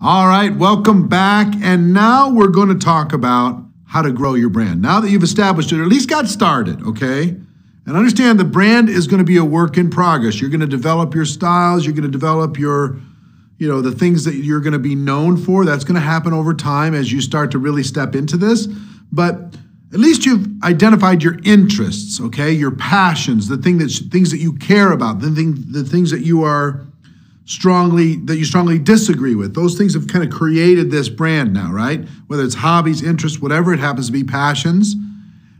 All right, welcome back. And now we're going to talk about how to grow your brand. Now that you've established it, or at least got started, okay? And understand the brand is going to be a work in progress. You're going to develop your styles. You're going to develop your, the things that you're going to be known for. That's going to happen over time as you start to really step into this. But at least you've identified your interests, okay? Your passions, things that you care about, the things that you strongly disagree with. Those things have kind of created this brand now, right? Whether it's hobbies, interests, whatever it happens to be, passions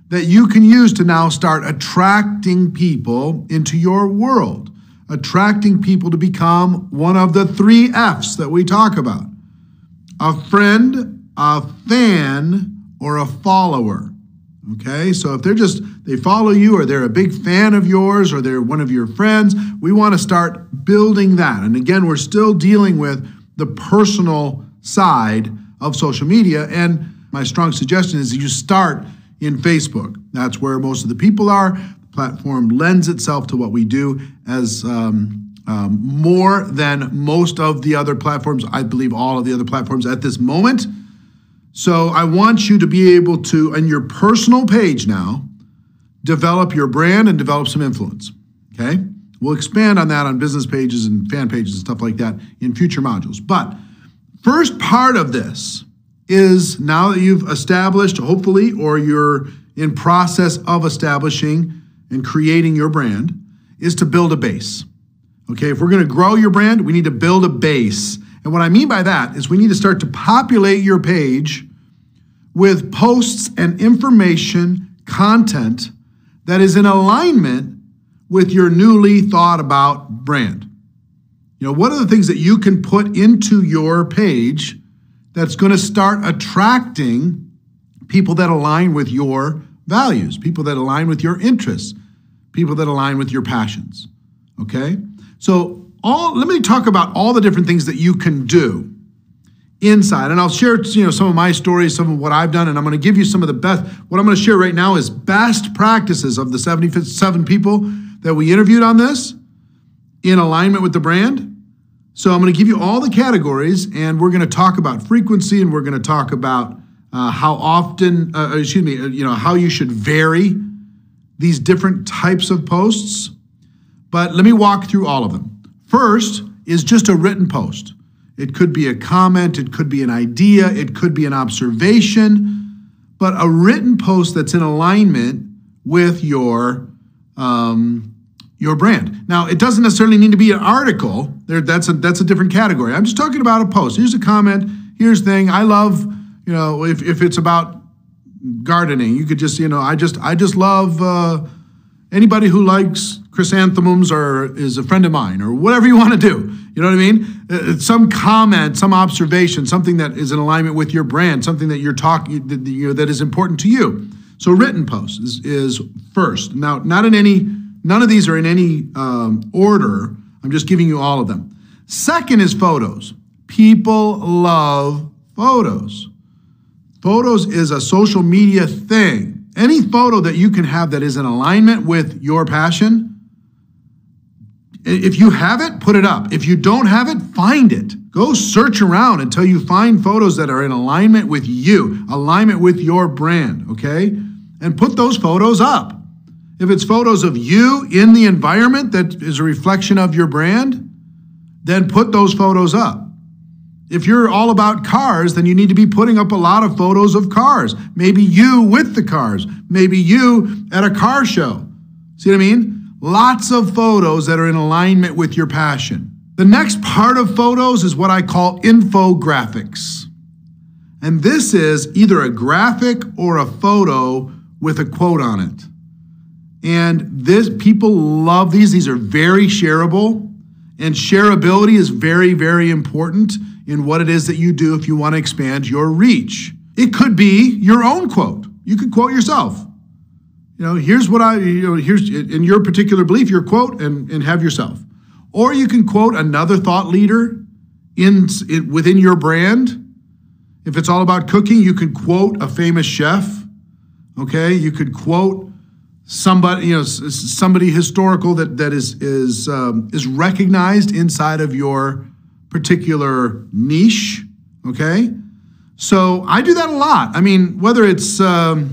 that you can use to now start attracting people into your world, attracting people to become one of the 3 F's that we talk about: a friend, a fan, or a follower. Okay, so if they follow you, or they're a big fan of yours, or they're one of your friends, we want to start building that. And again, we're still dealing with the personal side of social media. And my strong suggestion is that you start in Facebook. That's where most of the people are. The platform lends itself to what we do as more than most of the other platforms. I believe all of the other platforms at this moment. So I want you to be able to, on your personal page now, develop your brand and develop some influence, okay? We'll expand on that on business pages and fan pages and stuff like that in future modules. But first part of this is, now that you've established, hopefully, or you're in process of establishing and creating your brand, is to build a base, okay? If we're going to grow your brand, we need to build a base. And what I mean by that is we need to start to populate your page with posts and information, content that is in alignment with your newly thought about brand. What are the things that you can put into your page that's going to start attracting people that align with your values, people that align with your interests, people that align with your passions, okay? So let me talk about all the different things that you can do inside. And I'll share, some of my stories, some of what I've done, and I'm going to give you some of the best. What I'm going to share right now is best practices of the 77 people that we interviewed on this in alignment with the brand. So I'm going to give you all the categories, and we're going to talk about frequency, and we're going to talk about how often, how you should vary these different types of posts. But let me walk through all of them. First is just a written post. It could be a comment, it could be an idea, it could be an observation, but a written post that's in alignment with your brand. Now, it doesn't necessarily need to be an article. That's a different category. I'm just talking about a post. Here's a comment. Here's a thing. I love, if it's about gardening, you could just, I just love anybody who likes chrysanthemums or is a friend of mine, or whatever you want to do. You know what I mean? Some comment, some observation, something that is in alignment with your brand, something that you're talking, that is important to you. So written post is first. Now, none of these are in any order. I'm just giving you all of them. Second is photos. People love photos. Photos is a social media thing. Any photo that you can have that is in alignment with your passion, if you have it, put it up. If you don't have it, find it. Go search around until you find photos that are in alignment with you, alignment with your brand, okay? And put those photos up. If it's photos of you in the environment that is a reflection of your brand, then put those photos up. If you're all about cars, then you need to be putting up a lot of photos of cars. Maybe you with the cars. Maybe you at a car show. See what I mean? Lots of photos that are in alignment with your passion. The next part of photos is what I call infographics. And this is either a graphic or a photo with a quote on it. And people love these. These are very shareable. And shareability is very, very important in what it is that you do if you want to expand your reach. It could be your own quote. You could quote yourself. Here's what here's in your particular belief, your quote, and have yourself. Or you can quote another thought leader within your brand. If it's all about cooking, you can quote a famous chef. Okay, you could quote somebody, somebody historical that is recognized inside of your particular niche. okay? So I do that a lot. I mean, whether it's, I'll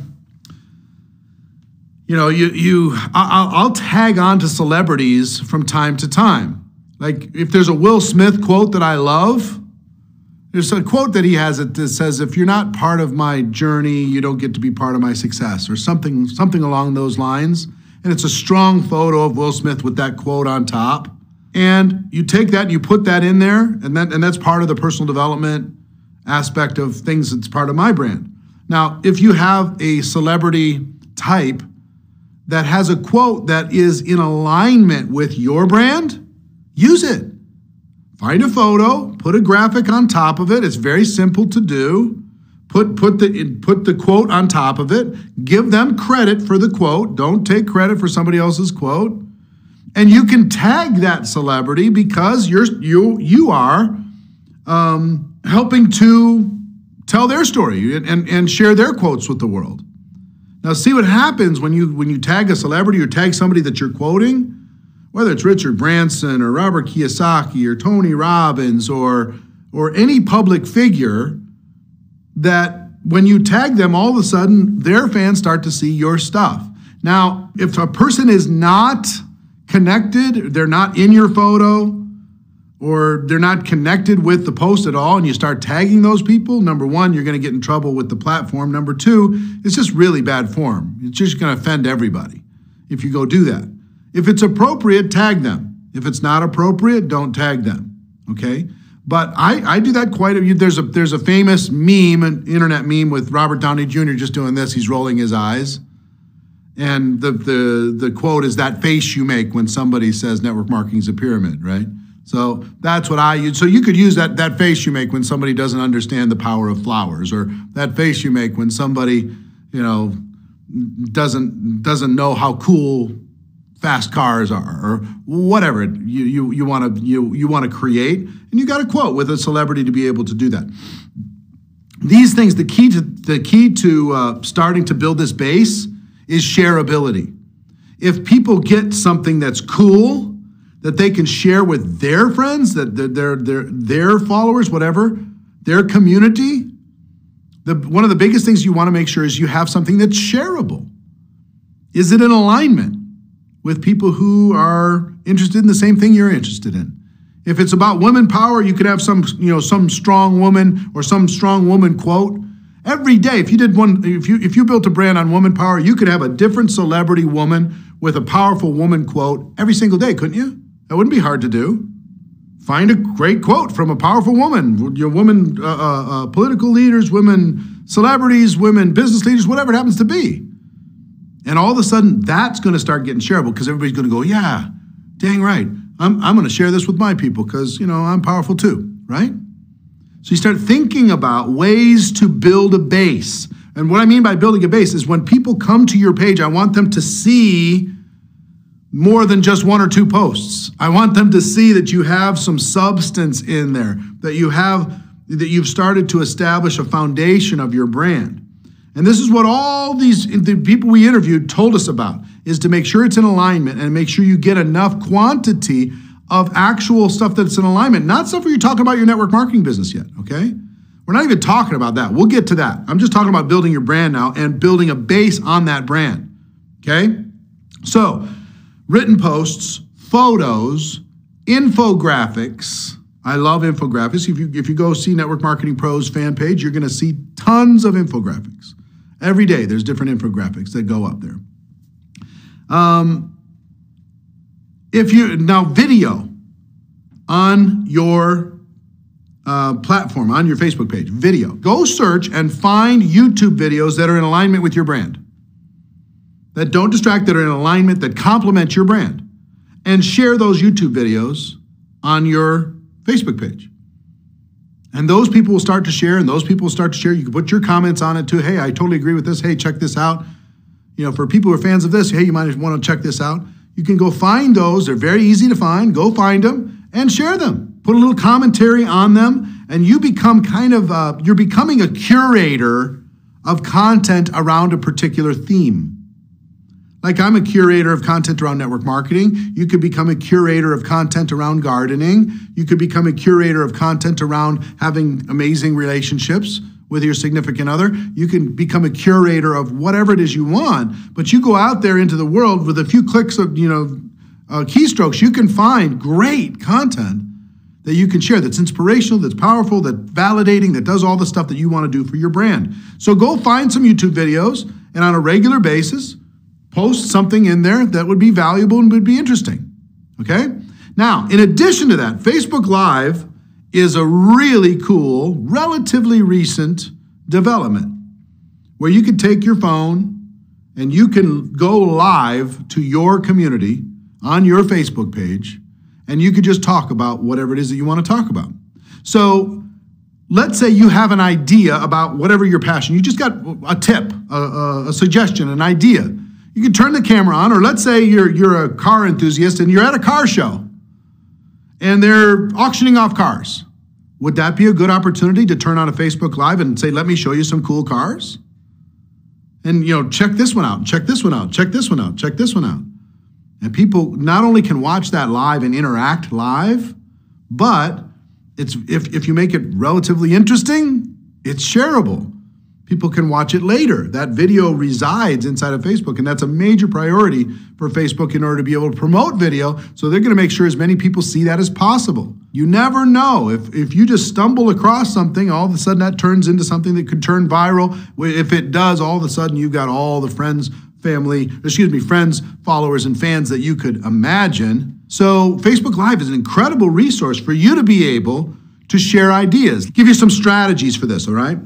tag on to celebrities from time to time. Like if there's a Will Smith quote that I love, there's a quote that he has that says, if you're not part of my journey, you don't get to be part of my success, or something along those lines. And it's a strong photo of Will Smith with that quote on top. And you take that and you put that in there, and that's part of the personal development aspect of things that's part of my brand. Now, if you have a celebrity type that has a quote that is in alignment with your brand, use it. Find a photo, put a graphic on top of it. It's very simple to do. Put the quote on top of it. Give them credit for the quote. Don't take credit for somebody else's quote. And you can tag that celebrity because you are helping to tell their story and share their quotes with the world. Now, see what happens when you tag a celebrity or tag somebody that you're quoting. Whether it's Richard Branson or Robert Kiyosaki or Tony Robbins or any public figure, that when you tag them, all of a sudden their fans start to see your stuff. Now, if a person is not connected, they're not in your photo, or they're not connected with the post at all, and you start tagging those people, number one, you're going to get in trouble with the platform. Number two, it's just really bad form. It's just going to offend everybody if you go do that. If it's appropriate, tag them. If it's not appropriate, don't tag them, okay? But I do that quite a bit. There's a famous meme, an internet meme with Robert Downey Jr. just doing this. He's rolling his eyes. And the quote is, that face you make when somebody says network marketing is a pyramid, right? So that's what I use. So you could use that face you make when somebody doesn't understand the power of flowers, or that face you make when somebody, doesn't know how cool fast cars are, or whatever you want to create, and you got a quote with a celebrity to be able to do that. These things, the key to starting to build this base is shareability. If people get something that's cool that they can share with their friends, that their followers, whatever, their community, one of the biggest things you want to make sure is you have something that's shareable. Is it in alignment with people who are interested in the same thing you're interested in? If it's about women power, you could have some strong woman or some strong woman quote. Every day, if you built a brand on woman power, you could have a different celebrity woman with a powerful woman quote every single day, couldn't you? That wouldn't be hard to do. Find a great quote from a powerful woman, your women political leaders, women celebrities, women business leaders, whatever it happens to be. And all of a sudden, that's going to start getting shareable because everybody's going to go, yeah, dang right. I'm going to share this with my people because, I'm powerful too, right? So you start thinking about ways to build a base. And what I mean by building a base is when people come to your page, I want them to see more than just one or two posts. I want them to see that you have some substance in there, that you've started to establish a foundation of your brand. And this is what all the people we interviewed told us about, is to make sure it's in alignment and make sure you get enough quantity of actual stuff that's in alignment, not stuff where you're talking about your network marketing business yet, okay? We're not even talking about that. We'll get to that. I'm just talking about building your brand now and building a base on that brand, okay? So, written posts, photos, infographics. I love infographics. If you go see Network Marketing Pros fan page, you're going to see tons of infographics. Every day, there's different infographics that go up there. Video on your platform, on your Facebook page, video. Go search and find YouTube videos that are in alignment with your brand, that don't distract, that are in alignment, that complement your brand, and share those YouTube videos on your Facebook page. And those people will start to share, and those people will start to share. You can put your comments on it too. Hey, I totally agree with this. Hey, check this out. For people who are fans of this, hey, you might want to check this out. You can go find those. They're very easy to find. Go find them and share them. Put a little commentary on them, and you become you're becoming a curator of content around a particular theme. Like I'm a curator of content around network marketing. You could become a curator of content around gardening. You could become a curator of content around having amazing relationships with your significant other. You can become a curator of whatever it is you want, but you go out there into the world with a few clicks of, keystrokes, you can find great content that you can share that's inspirational, that's powerful, that's validating, that does all the stuff that you want to do for your brand. So go find some YouTube videos and on a regular basis, post something in there that would be valuable and would be interesting, okay? Now, in addition to that, Facebook Live is a really cool, relatively recent development where you can take your phone and you can go live to your community on your Facebook page and you could just talk about whatever it is that you want to talk about. So let's say you have an idea about whatever your passion. You just got a tip, a suggestion, an idea. You can turn the camera on, or let's say you're a car enthusiast and you're at a car show and they're auctioning off cars. Would that be a good opportunity to turn on a Facebook Live and say, let me show you some cool cars? And, check this one out, check this one out, check this one out, check this one out. And people not only can watch that live and interact live, but if you make it relatively interesting, it's shareable. People can watch it later. That video resides inside of Facebook, and that's a major priority for Facebook in order to be able to promote video. So they're going to make sure as many people see that as possible. You never know. If you just stumble across something, all of a sudden that turns into something that could turn viral. If it does, all of a sudden you've got all the friends, followers, and fans that you could imagine. So Facebook Live is an incredible resource for you to be able to share ideas. Give you some strategies for this, all right?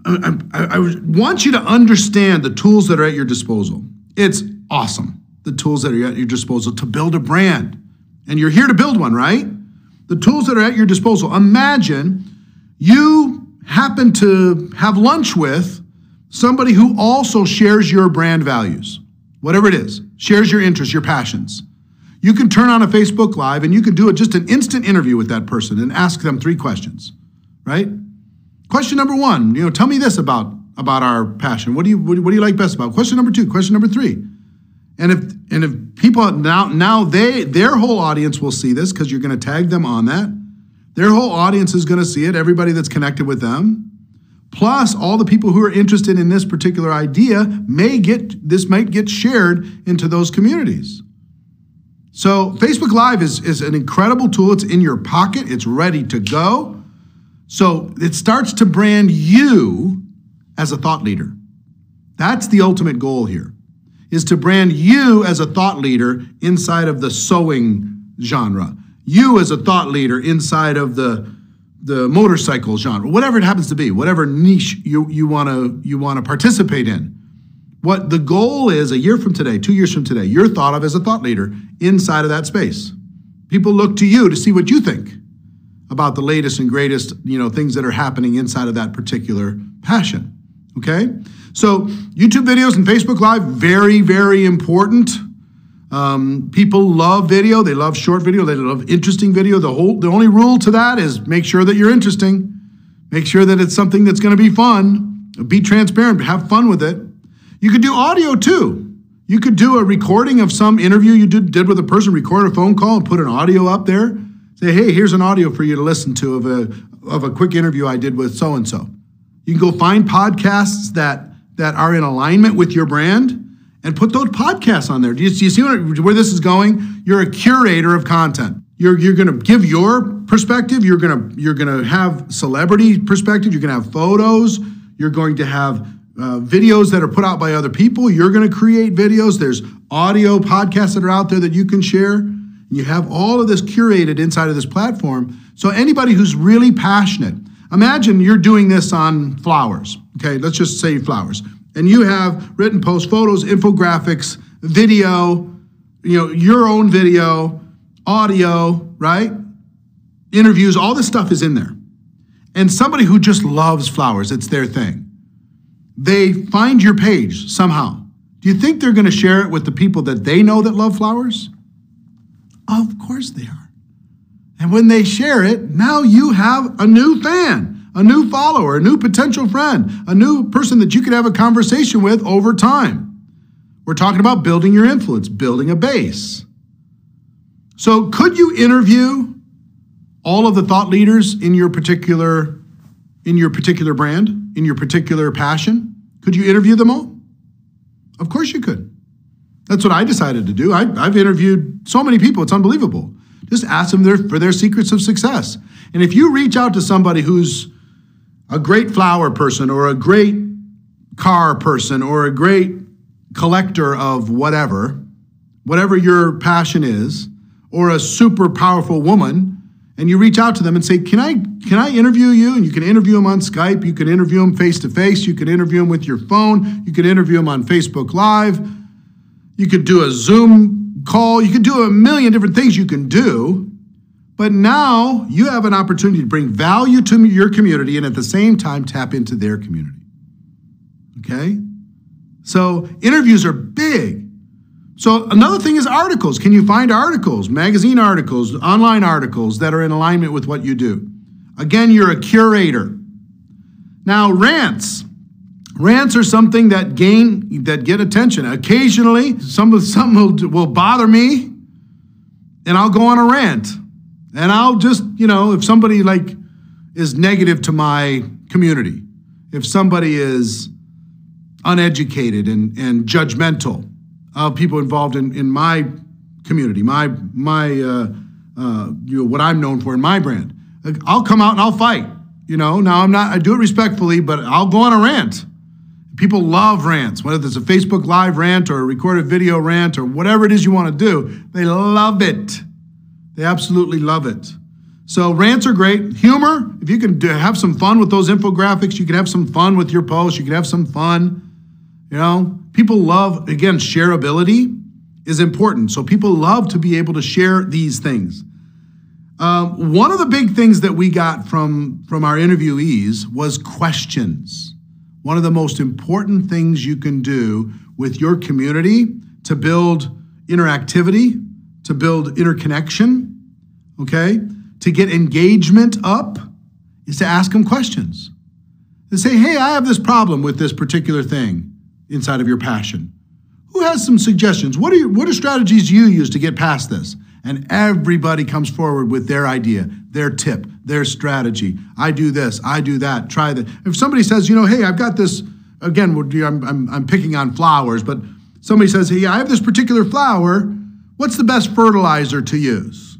I want you to understand the tools that are at your disposal. It's awesome, the tools that are at your disposal to build a brand. And you're here to build one, right? The tools that are at your disposal. Imagine you happen to have lunch with somebody who also shares your brand values, whatever it is, shares your interests, your passions. You can turn on a Facebook Live and you can do just an instant interview with that person and ask them 3 questions, right? Question number 1, tell me this about our passion. What do you like best about? Question number 2, question number 3. And if people now their whole audience will see this because you're going to tag them on that. Their whole audience is going to see it, everybody that's connected with them. Plus, all the people who are interested in this particular idea might get shared into those communities. So Facebook Live is an incredible tool. It's in your pocket. It's ready to go. So it starts to brand you as a thought leader. That's the ultimate goal here, is to brand you as a thought leader inside of the sewing genre. You as a thought leader inside of the motorcycle genre, whatever it happens to be, whatever niche you want to participate in. What the goal is, a year from today, 2 years from today, you're thought of as a thought leader inside of that space. People look to you to see what you think about the latest and greatest, things that are happening inside of that particular passion. Okay? So YouTube videos and Facebook Live, very, very important. People love video. They love short video. They love interesting video. The only rule to that is make sure that you're interesting. Make sure that it's something that's going to be fun. Be transparent. Have fun with it. You could do audio too. You could do a recording of some interview you did with a person, record a phone call and put an audio up there. Say, hey, here's an audio for you to listen to of a quick interview I did with so-and-so. You can go find podcasts that are in alignment with your brand and put those podcasts on there. Do you see where this is going? You're a curator of content. You're going to give your perspective. You're going to have celebrity perspective. You're going to have photos. You're going to have videos that are put out by other people. You're going to create videos. There's audio podcasts that are out there that you can share. You have all of this curated inside of this platform. So anybody who's really passionate, imagine you're doing this on flowers. Okay, let's just say flowers. And you have written posts, photos, infographics, video, your own video, audio, right? Interviews, all this stuff is in there. And somebody who just loves flowers, it's their thing. They find your page somehow. Do you think they're going to share it with the people that they know that love flowers? Of course they are. And when they share it, now you have a new fan, a new follower, a new potential friend, a new person that you could have a conversation with over time. We're talking about building your influence, building a base. So could you interview all of the thought leaders in your particular brand, in your particular passion? Could you interview them all? Of course you could. That's what I decided to do. I've interviewed so many people, it's unbelievable. Just ask them for their secrets of success. And if you reach out to somebody who's a great flower person or a great car person or a great collector of whatever your passion is, or a super powerful woman, and you reach out to them and say, can I interview you? And you can interview them on Skype, you can interview them face-to-face, you can interview them with your phone, you can interview them on Facebook Live, you could do a Zoom call, you could do a million different things you can do, but now you have an opportunity to bring value to your community and at the same time tap into their community, okay? So interviews are big. So another thing is articles. Can you find articles, magazine articles, online articles that are in alignment with what you do? Again, you're a curator. Now, rants. Rants are something that get attention. Occasionally, something will bother me, and I'll go on a rant. And I'll just, if somebody is negative to my community, if somebody is uneducated and judgmental of people involved in my community, my what I'm known for in my brand, I'll come out and I'll fight. Now I do it respectfully, but I'll go on a rant. People love rants, whether it's a Facebook Live rant or a recorded video rant or whatever it is you want to do. They love it. They absolutely love it. So rants are great. Humor, if you can have some fun with those infographics, you can have some fun with your posts, you can have some fun. People love, again, shareability is important. So people love to be able to share these things. One of the big things that we got from our interviewees was questions. One of the most important things you can do with your community to build interactivity, to build interconnection, okay, to get engagement up, is to ask them questions. To say, hey, I have this problem with this particular thing inside of your passion. Who has some suggestions? What are strategies you use to get past this? And everybody comes forward with their idea, their tip, their strategy. I do this, I do that, try that. If somebody says, hey, I've got this, again, I'm picking on flowers, but somebody says, hey, I have this particular flower, what's the best fertilizer to use?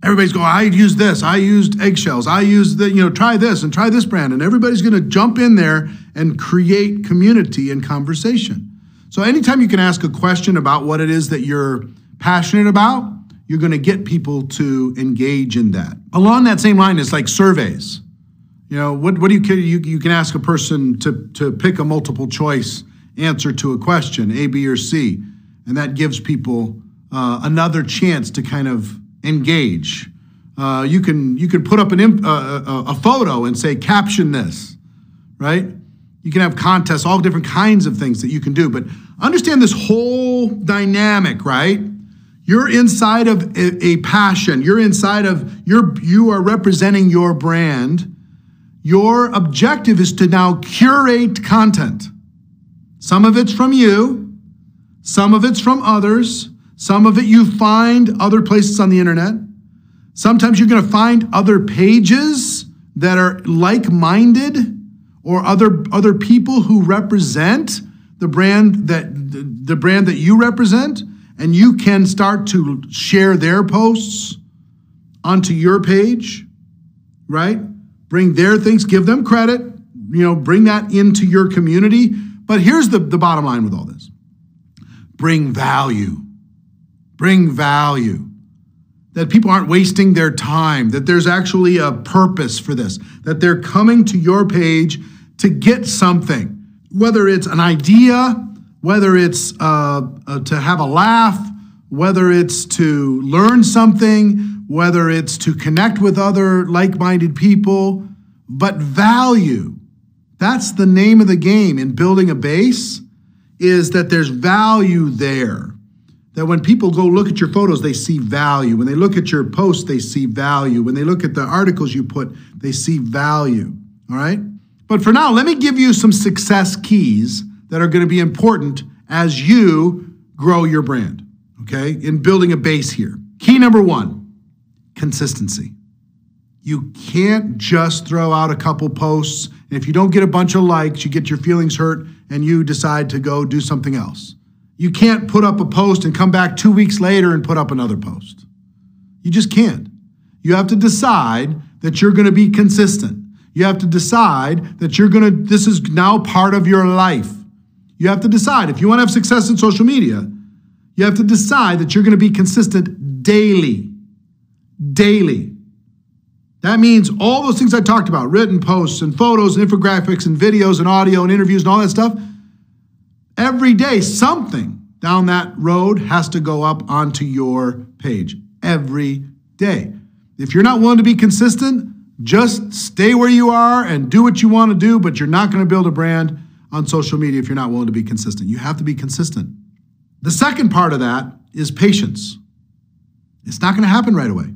Everybody's going, I use this, I used eggshells, I used try this and try this brand. And everybody's gonna jump in there and create community and conversation. So anytime you can ask a question about what it is that you're passionate about, you're gonna get people to engage in that. Along that same line is like surveys. What do you can ask a person to pick a multiple choice answer to a question, A, B, or C, and that gives people another chance to kind of engage. You can put up a photo and say, caption this, right? You can have contests, all different kinds of things that you can do, but understand this whole dynamic, right? You're inside of a passion. You're inside of, you are representing your brand. Your objective is to now curate content. Some of it's from you, some of it's from others, some of it you find other places on the internet. Sometimes you're gonna find other pages that are like-minded or other people who represent the brand that you represent, and you can start to share their posts onto your page, right? Bring their things, give them credit, bring that into your community. But here's the bottom line with all this. Bring value. Bring value. That people aren't wasting their time, that there's actually a purpose for this, that they're coming to your page to get something, whether it's an idea, whether it's to have a laugh, whether it's to learn something, whether it's to connect with other like-minded people, but value. That's the name of the game in building a base, is that there's value there. That when people go look at your photos, they see value. When they look at your posts, they see value. When they look at the articles you put, they see value, all right? But for now, let me give you some success keys that are going to be important as you grow your brand, okay? In building a base here. Key number 1, consistency. You can't just throw out a couple posts, and if you don't get a bunch of likes, you get your feelings hurt and you decide to go do something else. You can't put up a post and come back 2 weeks later and put up another post. You just can't. You have to decide that you're going to be consistent. You have to decide that this is now part of your life. You have to decide, if you want to have success in social media, you have to decide that you're going to be consistent daily. Daily. That means all those things I talked about, written posts and photos and infographics and videos and audio and interviews and all that stuff, every day something down that road has to go up onto your page. Every day. If you're not willing to be consistent, just stay where you are and do what you want to do, but you're not going to build a brand on social media if you're not willing to be consistent. You have to be consistent. The second part of that is patience. It's not going to happen right away.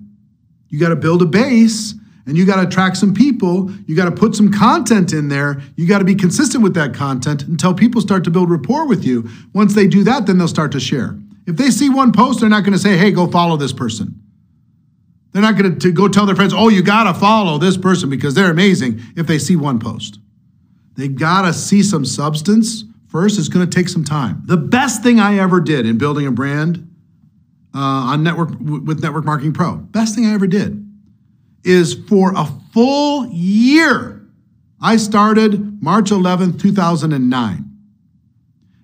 You got to build a base and you got to attract some people. You got to put some content in there. You got to be consistent with that content until people start to build rapport with you. Once they do that, then they'll start to share. If they see one post, they're not going to say, hey, go follow this person. They're not going to go tell their friends, oh, you got to follow this person because they're amazing if they see one post. They got to see some substance first. It's going to take some time. The best thing I ever did in building a brand with Network Marketing Pro, best thing I ever did is for a full year. I started March 11th, 2009.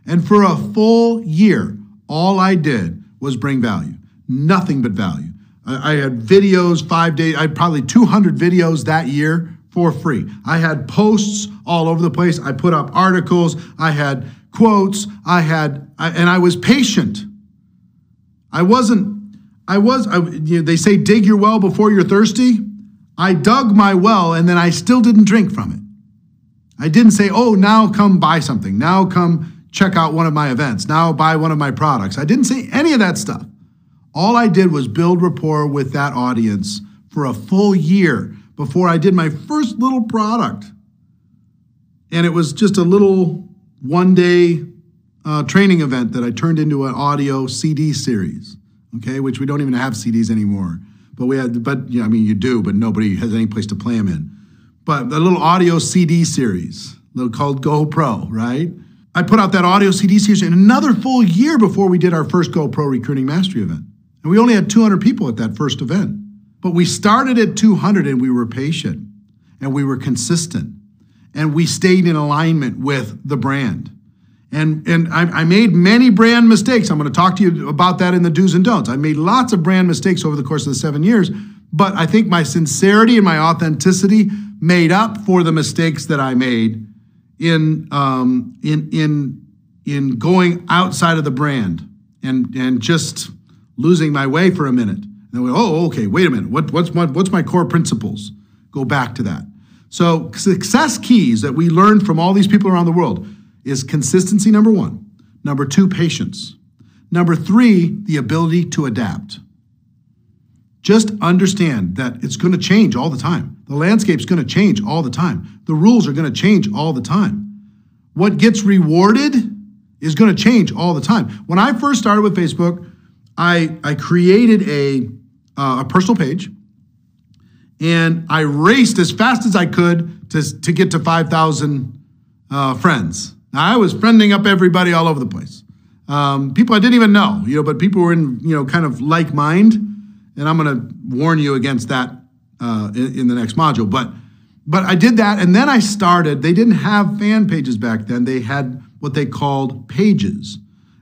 And for a full year, all I did was bring value, nothing but value. I had videos 5 days, I had probably 200 videos that year for free. I had posts all over the place. I put up articles, I had quotes, and I was patient. They say dig your well before you're thirsty. I dug my well and then I still didn't drink from it. I didn't say, oh, now come buy something. Now come check out one of my events. Now buy one of my products. I didn't say any of that stuff. All I did was build rapport with that audience for a full year before I did my first little product. And it was just a little one-day training event that I turned into an audio CD series, okay, which we don't even have CDs anymore. You do, but nobody has any place to play them in. But a little audio CD series called GoPro, right? I put out that audio CD series in another full year before we did our first GoPro Recruiting Mastery event. And we only had 200 people at that first event. But we started at 200 and we were patient and we were consistent and we stayed in alignment with the brand. And I made many brand mistakes. I'm going to talk to you about that in the do's and don'ts. I made lots of brand mistakes over the course of the 7 years, but I think my sincerity and my authenticity made up for the mistakes that I made in going outside of the brand and just losing my way for a minute. And then okay, wait a minute. What's my core principles? Go back to that. So success keys that we learned from all these people around the world is consistency, number 1. Number 2, patience. Number 3, the ability to adapt. Just understand that it's going to change all the time. The landscape's going to change all the time. The rules are going to change all the time. What gets rewarded is going to change all the time. When I first started with Facebook, I created a personal page, and I raced as fast as I could to get to 5,000 friends. Now, I was friending up everybody all over the place. People I didn't even know, but people were in, kind of like mind, and I'm going to warn you against that in the next module. But I did that, and then I started. They didn't have fan pages back then. They had what they called pages.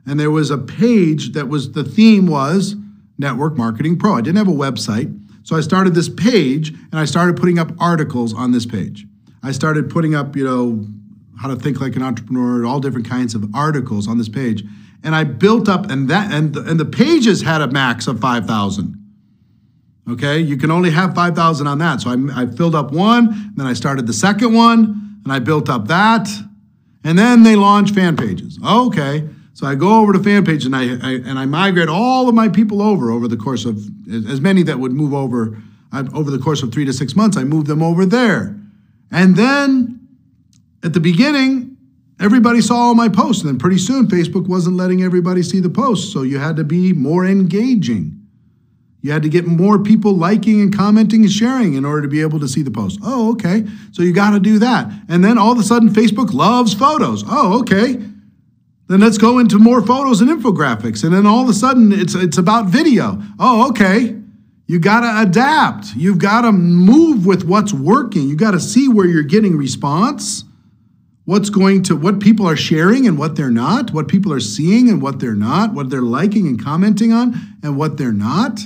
And there was a page that was, the theme was Network Marketing Pro. I didn't have a website. So I started this page and I started putting up articles on this page. I started putting up, how to think like an entrepreneur, all different kinds of articles on this page. And I built up, and the pages had a max of 5,000. Okay, you can only have 5,000 on that. So I filled up one, then I started the second one, and I built up that, and then they launched fan pages. Okay. So I go over to fan page and I migrate all of my people over the course of, as many that would move over the course of 3 to 6 months, I moved them over there. And then at the beginning, everybody saw all my posts. And then pretty soon, Facebook wasn't letting everybody see the posts. So you had to be more engaging. You had to get more people liking and commenting and sharing in order to be able to see the post. Oh, okay. So you got to do that. And then all of a sudden, Facebook loves photos. Oh, okay. Then let's go into more photos and infographics. And then all of a sudden, it's about video. Oh, okay. You got to adapt. You've got to move with what's working. You got to see where you're getting response, what people are sharing and what they're not, what people are seeing and what they're not, what they're liking and commenting on and what they're not.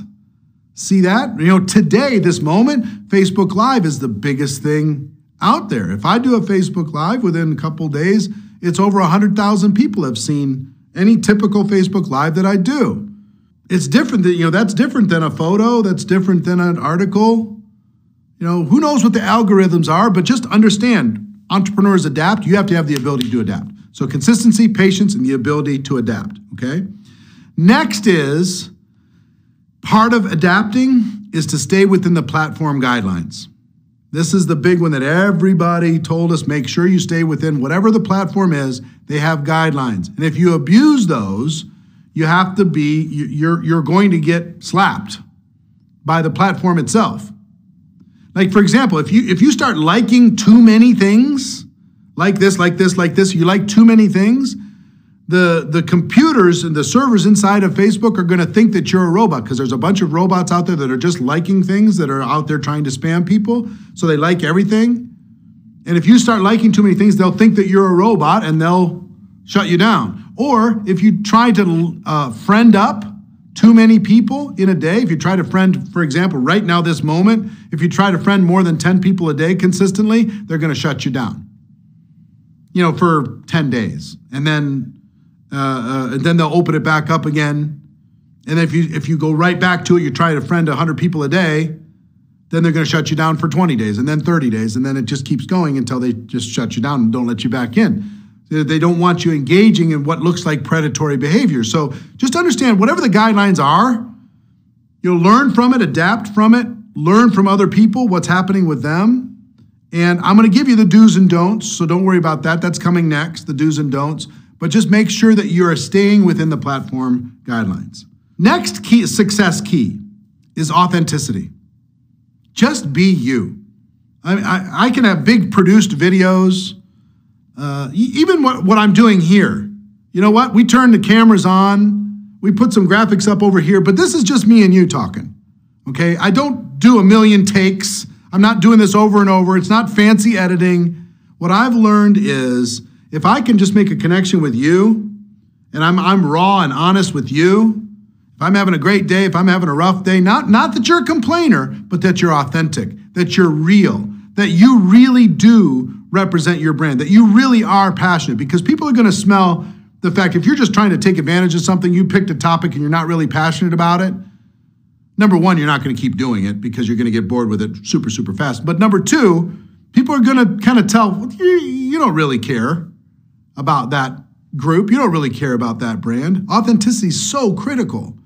See that? Today, this moment, Facebook Live is the biggest thing out there. If I do a Facebook Live within a couple days, it's over 100,000 people have seen any typical Facebook Live that I do. It's different that's different than a photo, that's different than an article. Who knows what the algorithms are, but just understand, entrepreneurs adapt. You have to have the ability to adapt. So consistency, patience, and the ability to adapt, okay? Next is, part of adapting is to stay within the platform guidelines. This is the big one that everybody told us, make sure you stay within whatever the platform is, they have guidelines. And if you abuse those, you're going to get slapped by the platform itself. Like, for example, if you start liking too many things, like this, you like too many things, the computers and the servers inside of Facebook are going to think that you're a robot, because there's a bunch of robots out there that are just liking things, that are out there trying to spam people. So they like everything. And if you start liking too many things, they'll think that you're a robot and they'll shut you down. Or if you try to friend up too many people in a day, if you try to friend, for example, right now, this moment, if you try to friend more than 10 people a day consistently, they're going to shut you down, for 10 days. And then they'll open it back up again. And if you go right back to it, you try to friend 100 people a day, then they're going to shut you down for 20 days and then 30 days. And then it just keeps going until they just shut you down and don't let you back in. They don't want you engaging in what looks like predatory behavior. So just understand, whatever the guidelines are, you'll learn from it, adapt from it, learn from other people, what's happening with them. And I'm going to give you the do's and don'ts, so don't worry about that. That's coming next, the do's and don'ts. But just make sure that you're staying within the platform guidelines. Next success key is authenticity. Just be you. I can have big produced videos, even what I'm doing here. You know what? We turn the cameras on, we put some graphics up over here, but this is just me and you talking, okay? I don't do a million takes. I'm not doing this over and over. It's not fancy editing. What I've learned is, if I can just make a connection with you, and I'm raw and honest with you, if I'm having a great day, if I'm having a rough day, not that you're a complainer, but that you're authentic, that you're real, that you really do represent your brand, that you really are passionate, because people are going to smell the fact, if you're just trying to take advantage of something, you picked a topic and you're not really passionate about it. Number one, you're not going to keep doing it because you're going to get bored with it super, super fast. But number two, people are going to kind of tell, well, you don't really care about that group. You don't really care about that brand. Authenticity is so critical.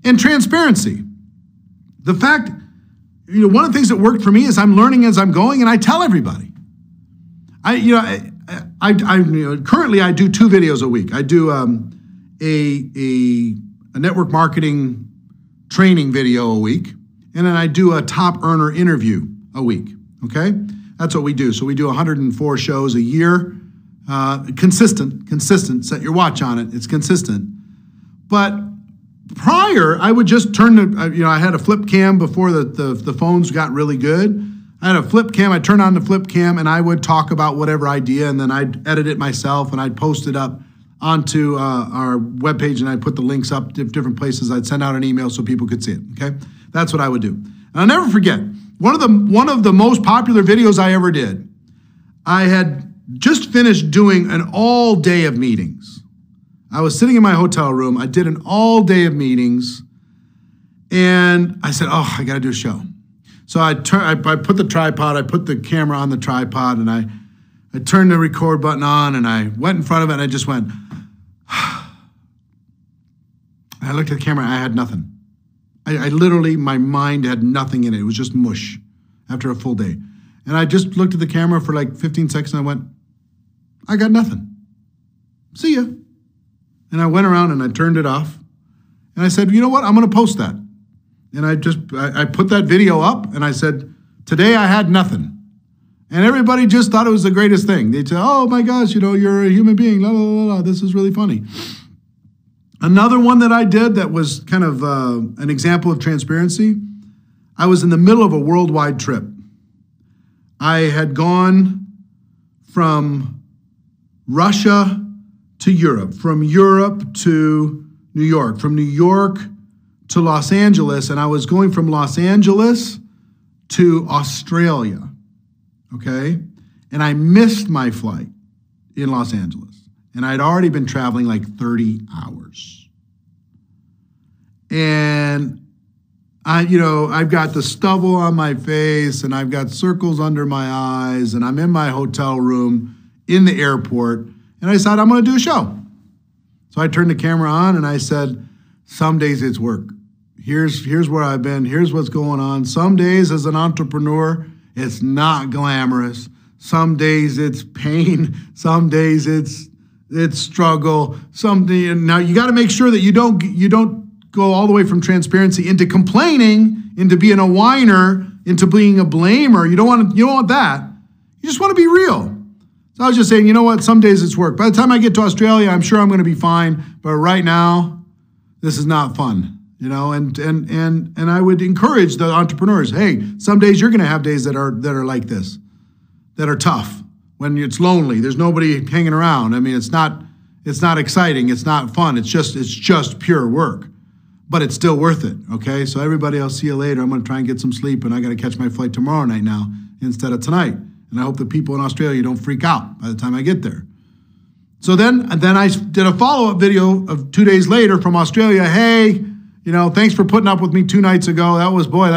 And transparency. The fact, one of the things that worked for me is I'm learning as I'm going, and I tell everybody. Currently I do 2 videos a week. I do a network marketing training video a week, and then I do a top earner interview a week, okay? That's what we do. So we do 104 shows a year. Consistent, set your watch on it. It's consistent. But prior, I would just turn I had a flip cam before the phones got really good. I had a flip cam, I'd turn on the flip cam and I would talk about whatever idea, and then I'd edit it myself and I'd post it up onto our webpage, and I'd put the links up to different places. I'd send out an email so people could see it, okay? That's what I would do. And I'll never forget, one of the most popular videos I ever did, I had just finished doing an all day of meetings. I was sitting in my hotel room. I did an all day of meetings, and I said, oh, I got to do a show. So I put the tripod, I put the camera on the tripod, and I turned the record button on, and I went in front of it, and I just went, I looked at the camera, and I had nothing. I literally, my mind had nothing in it. It was just mush after a full day. And I just looked at the camera for like 15 seconds, and I went, I got nothing. See ya. And I went around and I turned it off. And I said, you know what? I'm going to post that. And I put that video up and I said, today I had nothing. And everybody just thought it was the greatest thing. They'd say, oh my gosh, you're a human being. La, la, la, la. This is really funny. Another one that I did that was kind of an example of transparency. I was in the middle of a worldwide trip. I had gone from Russia to Europe, from Europe to New York, from New York to Los Angeles, and I was going from Los Angeles to Australia, okay? And I missed my flight in Los Angeles, and I'd already been traveling like 30 hours. And I've got the stubble on my face, and I've got circles under my eyes, and I'm in my hotel room in the airport, and I decided I'm going to do a show. So I turned the camera on, and I said, some days it's work. Here's where I've been. Here's what's going on. Some days as an entrepreneur, it's not glamorous. Some days it's pain. Some days it's struggle. Now you got to make sure that you don't go all the way from transparency into complaining, into being a whiner, into being a blamer. You don't want that. You just want to be real. So I was just saying, you know what? Some days it's work. By the time I get to Australia, I'm sure I'm going to be fine. But right now, this is not fun. And I would encourage the entrepreneurs, hey, some days you're going to have days that are like this, that are tough, when it's lonely, there's nobody hanging around. I mean, it's not exciting, it's not fun, it's just pure work, but it's still worth it, okay? So everybody, I'll see you later. I'm going to try and get some sleep, and I got to catch my flight tomorrow night now instead of tonight. And I hope the people in Australia don't freak out by the time I get there. So then I did a follow-up video of 2 days later from Australia. Hey, thanks for putting up with me 2 nights ago. That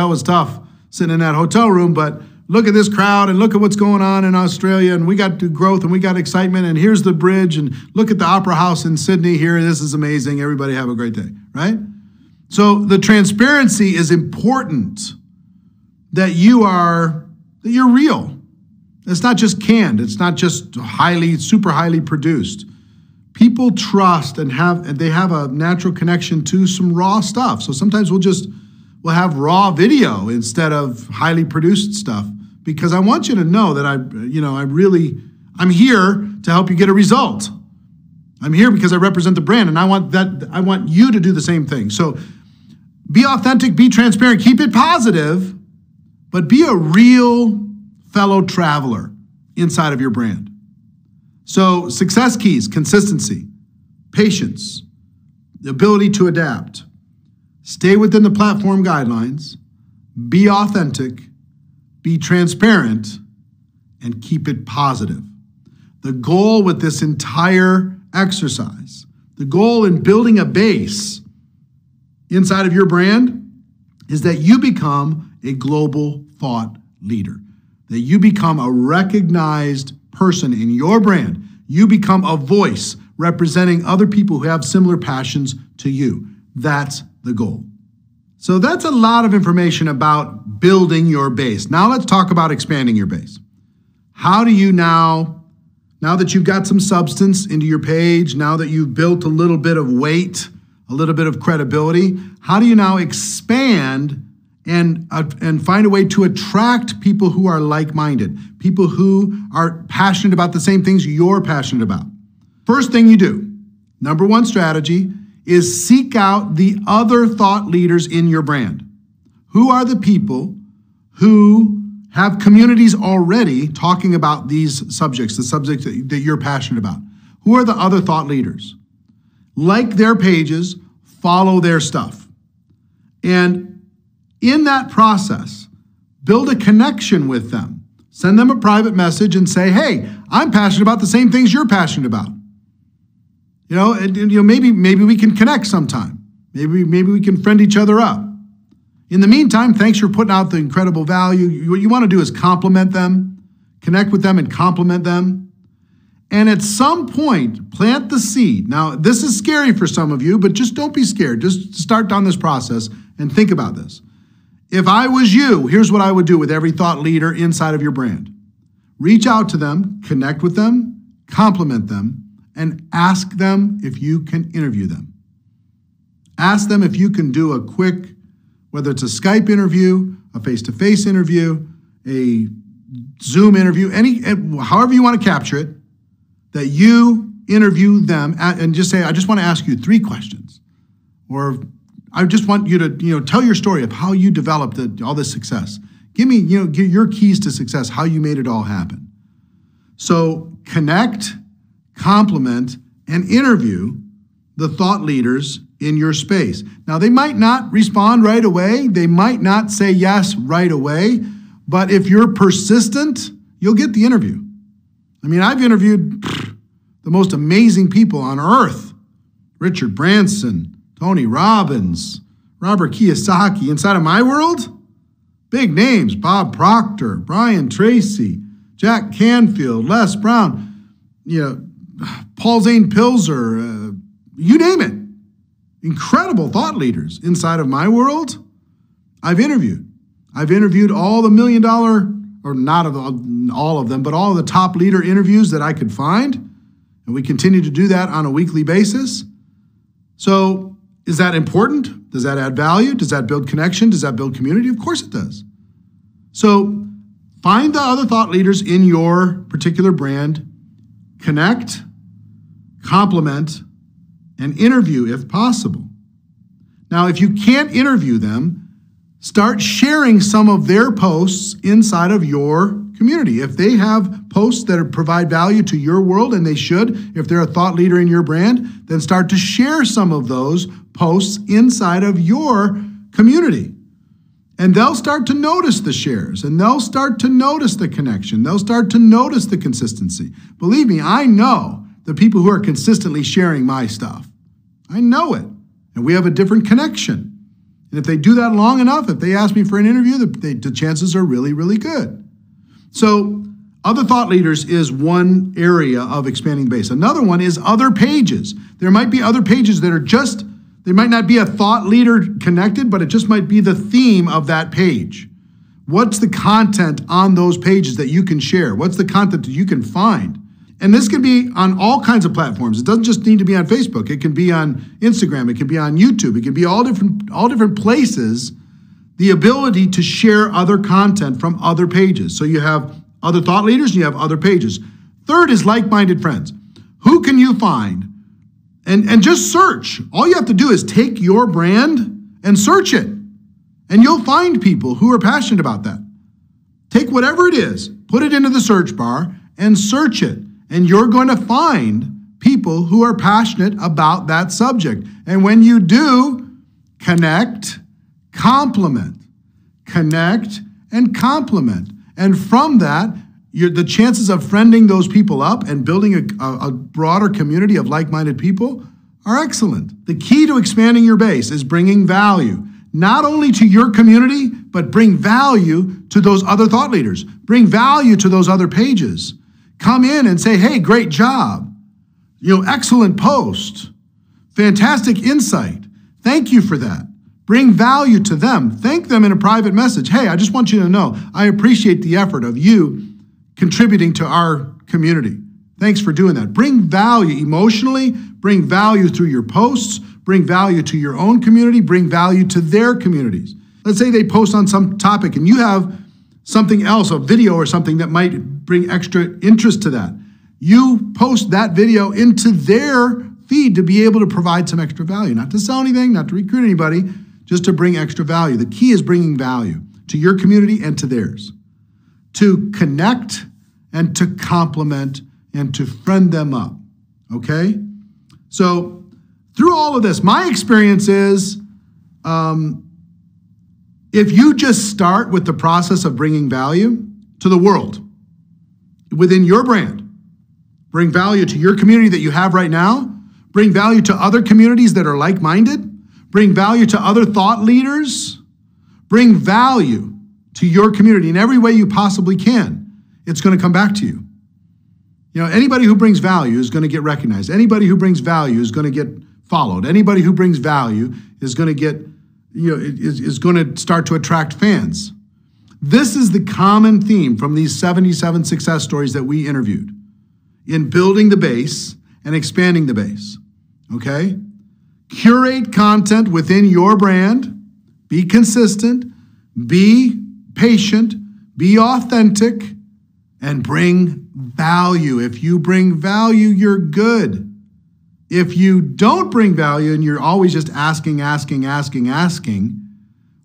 was tough sitting in that hotel room, but look at this crowd and look at what's going on in Australia, and we got growth and we got excitement, and here's the bridge, and look at the Opera House in Sydney here. This is amazing. Everybody have a great day, right? So the transparency is important, that you're real. It's not just canned. It's not just super highly produced. People trust and they have a natural connection to some raw stuff. So sometimes we'll have raw video instead of highly produced stuff, because I want you to know that I'm here to help you get a result. I'm here because I represent the brand, and I want you to do the same thing. So be authentic, be transparent, keep it positive, but be a real fellow traveler inside of your brand. So success keys: consistency, patience, the ability to adapt, stay within the platform guidelines, be authentic, be transparent, and keep it positive. The goal with this entire exercise, the goal in building a base inside of your brand, is that you become a global thought leader, that you become a recognized person in your brand. You become a voice representing other people who have similar passions to you. That's the goal. So that's a lot of information about building your base. Now let's talk about expanding your base. How do you now that you've got some substance into your page, now that you've built a little bit of weight, a little bit of credibility, how do you now expand and find a way to attract people who are like-minded, people who are passionate about the same things you're passionate about? First thing you do, number one strategy, is seek out the other thought leaders in your brand. Who are the people who have communities already talking about these subjects, the subjects that you're passionate about? Who are the other thought leaders? Like their pages, follow their stuff. And in that process, build a connection with them. Send them a private message and say, hey, I'm passionate about the same things you're passionate about. Maybe we can connect sometime. Maybe we can friend each other up. In the meantime, thanks for putting out the incredible value. What you want to do is compliment them, connect with them and compliment them. And at some point, plant the seed. Now, this is scary for some of you, but just don't be scared. Just start down this process and think about this. If I was you, here's what I would do with every thought leader inside of your brand. Reach out to them, connect with them, compliment them, and ask them if you can interview them. Ask them if you can do a quick, whether it's a Skype interview, a face-to-face interview, a Zoom interview, however you want to capture it, that you interview them and just say, I just want to ask you 3 questions. Or I just want you to, tell your story of how you developed all this success. Give me, your keys to success, how you made it all happen. So connect, compliment, and interview the thought leaders in your space. Now, they might not respond right away. They might not say yes right away. But if you're persistent, you'll get the interview. I mean, I've interviewed the most amazing people on earth. Richard Branson, Tony Robbins, Robert Kiyosaki. Inside of my world, big names: Bob Proctor, Brian Tracy, Jack Canfield, Les Brown, Paul Zane Pilzer, you name it. Incredible thought leaders inside of my world I've interviewed. I've interviewed all the $1 million, or not all of them, but all of the top leader interviews that I could find. And we continue to do that on a weekly basis. So is that important? Does that add value? Does that build connection? Does that build community? Of course it does. So find the other thought leaders in your particular brand, connect, compliment, and interview if possible. Now, if you can't interview them, start sharing some of their posts inside of your community. If they have posts that provide value to your world, and they should, if they're a thought leader in your brand, then start to share some of those posts inside of your community. And they'll start to notice the shares, and they'll start to notice the connection. They'll start to notice the consistency. Believe me, I know the people who are consistently sharing my stuff. I know it. And we have a different connection. And if they do that long enough, if they ask me for an interview, the chances are really, really good. So other thought leaders is one area of expanding the base. Another one is other pages. There might be other pages that are they might not be a thought leader connected, but it just might be the theme of that page. What's the content on those pages that you can share? What's the content that you can find? And this can be on all kinds of platforms. It doesn't just need to be on Facebook. It can be on Instagram. It can be on YouTube. It can be all different places. The ability to share other content from other pages. So you have other thought leaders and you have other pages. Third is like-minded friends. Who can you find? And just search. All you have to do is take your brand and search it. And you'll find people who are passionate about that. Take whatever it is, put it into the search bar and search it. And you're going to find people who are passionate about that subject. And when you do, connect, compliment. Connect and compliment. And from that, the chances of friending those people up and building a broader community of like-minded people are excellent. The key to expanding your base is bringing value, not only to your community, but bring value to those other thought leaders. Bring value to those other pages. Come in and say, hey, great job. Excellent post. Fantastic insight. Thank you for that. Bring value to them. Thank them in a private message. Hey, I just want you to know, I appreciate the effort of you contributing to our community. Thanks for doing that. Bring value emotionally. Bring value through your posts. Bring value to your own community. Bring value to their communities. Let's say they post on some topic and you have something else, a video or something that might bring extra interest to that. You post that video into their feed to be able to provide some extra value, not to sell anything, not to recruit anybody, just to bring extra value. The key is bringing value to your community and to theirs, to connect and to complement and to friend them up, okay? So through all of this, my experience is if you just start with the process of bringing value to the world within your brand, bring value to your community that you have right now, bring value to other communities that are like-minded, bring value to other thought leaders, bring value to your community in every way you possibly can, it's going to come back to you. Anybody who brings value is going to get recognized. Anybody who brings value is going to get followed. Anybody who brings value is going to get is going to start to attract fans. This is the common theme from these 77 success stories that we interviewed in building the base and expanding the base. Okay? Curate content within your brand. Be consistent. Be patient. Be authentic. And bring value. If you bring value, you're good. If you don't bring value and you're always just asking,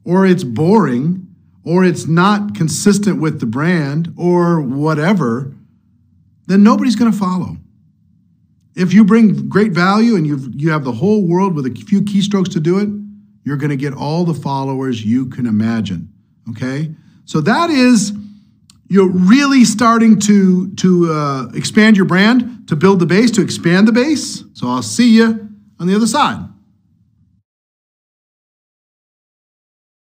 or it's boring, or it's not consistent with the brand, or whatever, then nobody's going to follow. If you bring great value and you have the whole world with a few keystrokes to do it, you're going to get all the followers you can imagine. Okay? So that is, you're really starting to expand your brand, to build the base, to expand the base. So I'll see you on the other side.